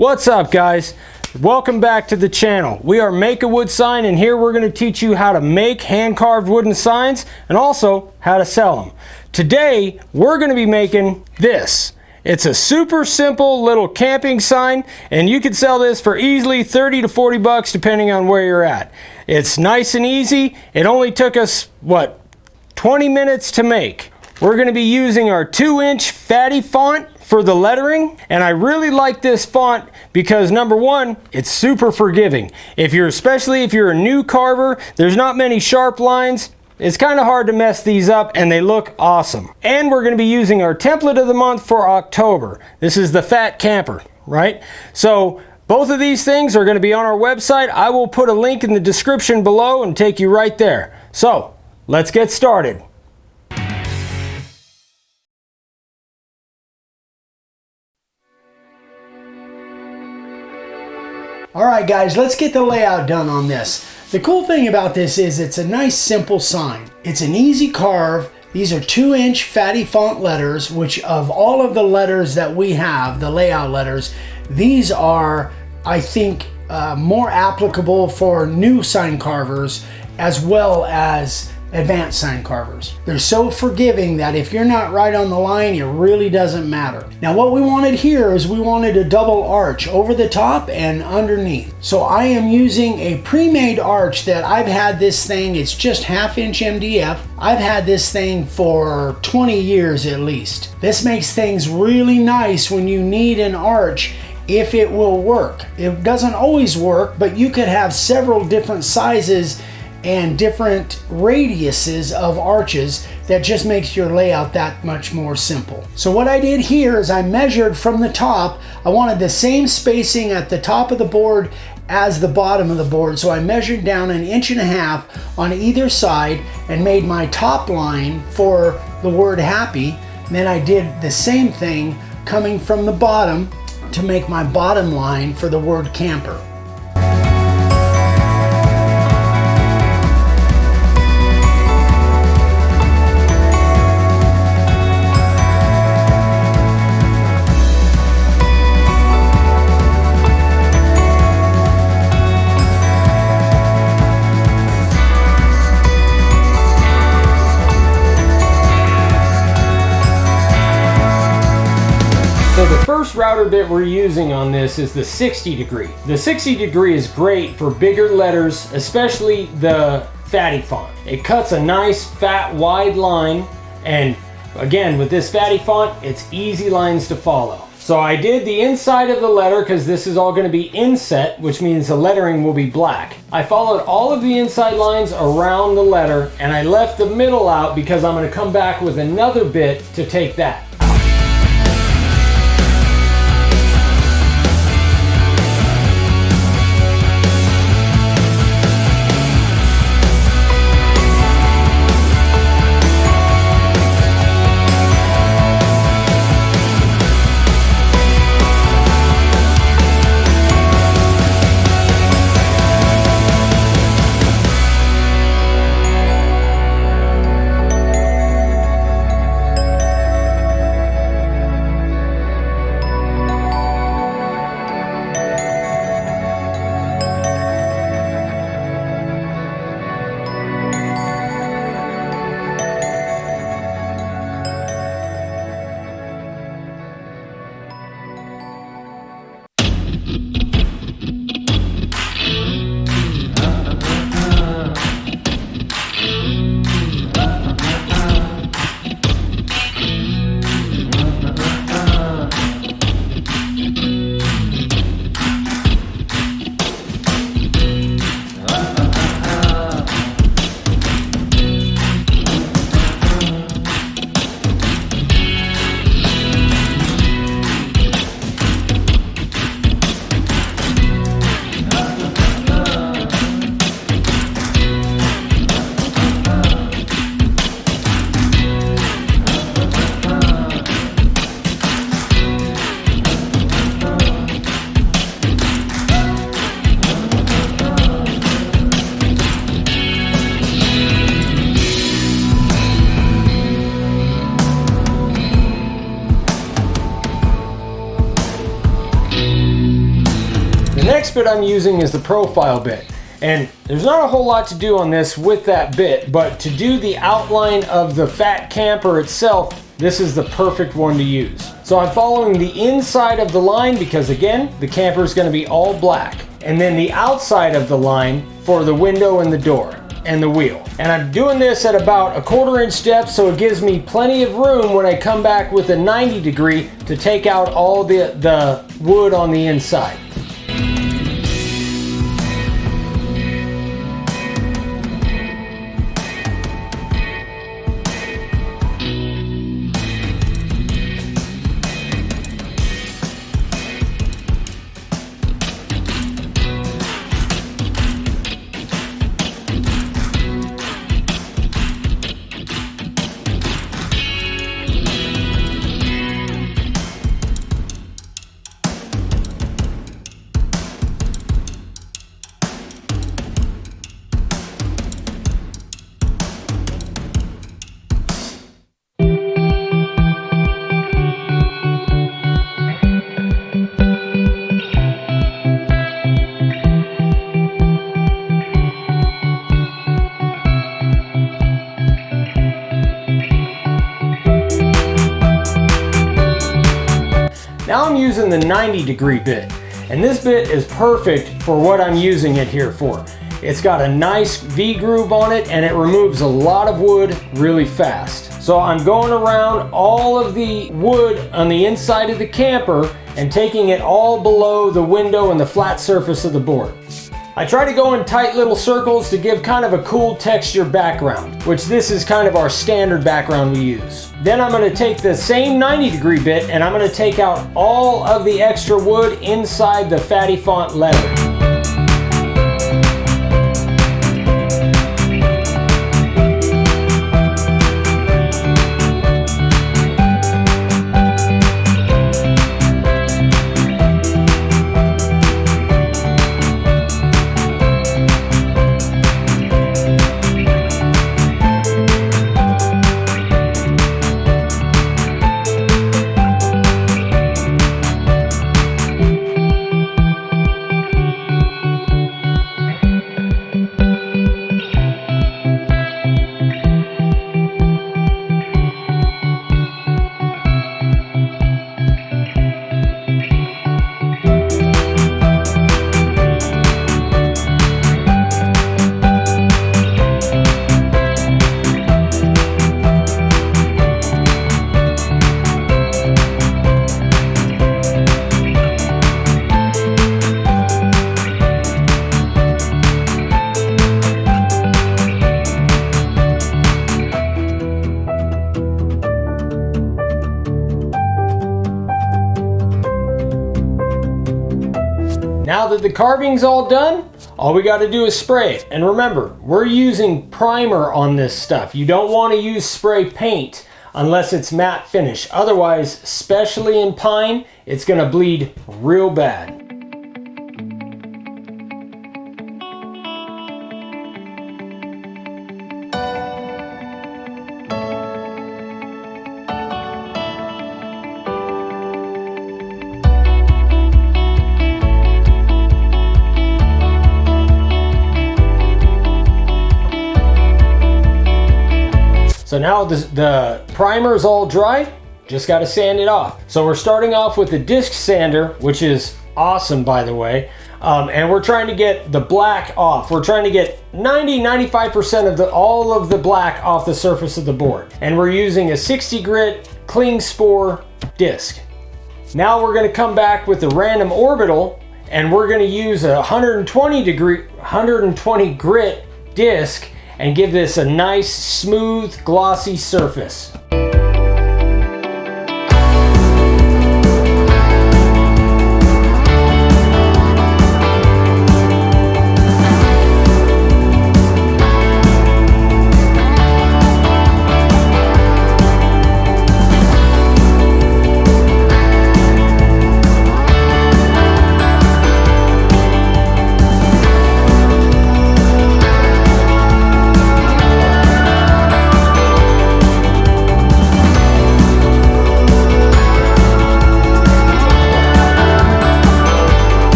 What's up, guys? Welcome back to the channel. We are Make a Wood Sign, and here we're going to teach you how to make hand-carved wooden signs and also how to sell them. Today we're going to be making this. It's a super simple little camping sign, and you can sell this for easily 30 to 40 bucks depending on where you're at. It's nice and easy. It only took us, 20 minutes to make. We're going to be using our 2-inch fatty font for the lettering, and I really like this font because number one, it's super forgiving. Especially if you're a new carver, there's not many sharp lines. It's kind of hard to mess these up, and they look awesome. And we're going to be using our template of the month for October. This is the Fat Camper, right? So both of these things are going to be on our website. I will put a link in the description below and take you right there. So let's get started. Alright guys, let's get the layout done on this. The cool thing about this is it's a nice simple sign. It's an easy carve. These are 2-inch fatty font letters, which of all of the letters that we have, the layout letters, these are, I think, more applicable for new sign carvers as well as advanced sign carvers. They're so forgiving that if you're not right on the line, it really doesn't matter. Now what we wanted here is we wanted a double arch over the top and underneath. So I am using a pre-made arch that I've had this thing, it's just 1/2 inch MDF. I've had this thing for 20 years at least. This makes things really nice when you need an arch if it will work. It doesn't always work, but you could have several different sizes and different radiuses of arches that just makes your layout that much more simple. So what I did here is I measured from the top. I wanted the same spacing at the top of the board as the bottom of the board, so I measured down 1.5 inches on either side and made my top line for the word happy. And then I did the same thing coming from the bottom to make my bottom line for the word camper. So the first router bit we're using on this is the 60 degree. The 60 degree is great for bigger letters, especially the fatty font. It cuts a nice fat wide line, and again with this fatty font, it's easy lines to follow. So I did the inside of the letter because this is all going to be inset, which means the lettering will be black. I followed all of the inside lines around the letter, and I left the middle out because I'm going to come back with another bit to take that. next bit I'm using is the profile bit. And there's not a whole lot to do on this with that bit, but to do the outline of the fat camper itself, this is the perfect one to use. So I'm following the inside of the line because again, the camper is going to be all black. And then the outside of the line for the window and the door and the wheel. And I'm doing this at about a 1/4 inch depth, so it gives me plenty of room when I come back with a 90 degree to take out all the wood on the inside. Now I'm using the 90 degree bit, and this bit is perfect for what I'm using it here for. It's got a nice V groove on it and it removes a lot of wood really fast. So I'm going around all of the wood on the inside of the camper and taking it all below the window and the flat surface of the board. I try to go in tight little circles to give kind of a cool texture background, which this is kind of our standard background we use. Then I'm going to take the same 90 degree bit and I'm going to take out all of the extra wood inside the fatty font letter. Now that the carving's all done, all we got to do is spray it. And remember, we're using primer on this stuff. You don't want to use spray paint unless it's matte finish. Otherwise, especially in pine, it's going to bleed real bad. So now the primer is all dry, just got to sand it off. So we're starting off with the disc sander, which is awesome, by the way. And we're trying to get the black off. We're trying to get 95% of all of the black off the surface of the board. And we're using a 60 grit cling spore disc. Now we're going to come back with the random orbital, and we're going to use a 120 grit disc and give this a nice, smooth, glossy surface.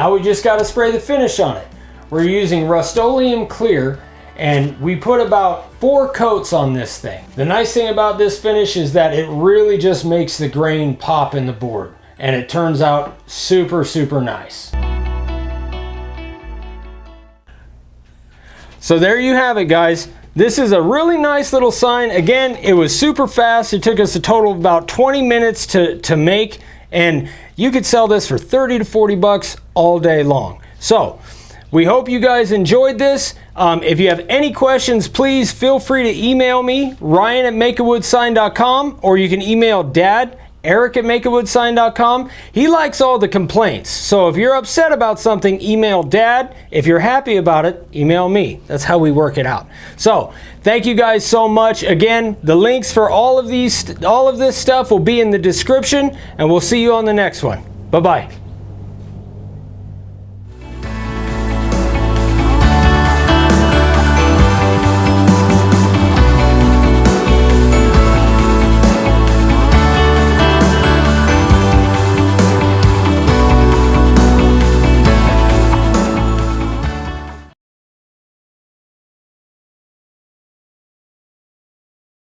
Now we just got to spray the finish on it. We're using Rust-Oleum Clear, and we put about 4 coats on this thing. The nice thing about this finish is that it really just makes the grain pop in the board, and it turns out super, super nice. So there you have it, guys. This is a really nice little sign. Again, it was super fast. It took us a total of about 20 minutes to make, and you could sell this for 30 to 40 bucks all day long. So we hope you guys enjoyed this. If you have any questions, please feel free to email me, Ryan@makeawoodsign.com, or you can email Dad, Eric@makeawoodsign.com. He likes all the complaints. So if you're upset about something, email Dad. If you're happy about it, email me. That's how we work it out. So thank you guys so much. Again, the links for all of this stuff will be in the description, and we'll see you on the next one. Bye-bye.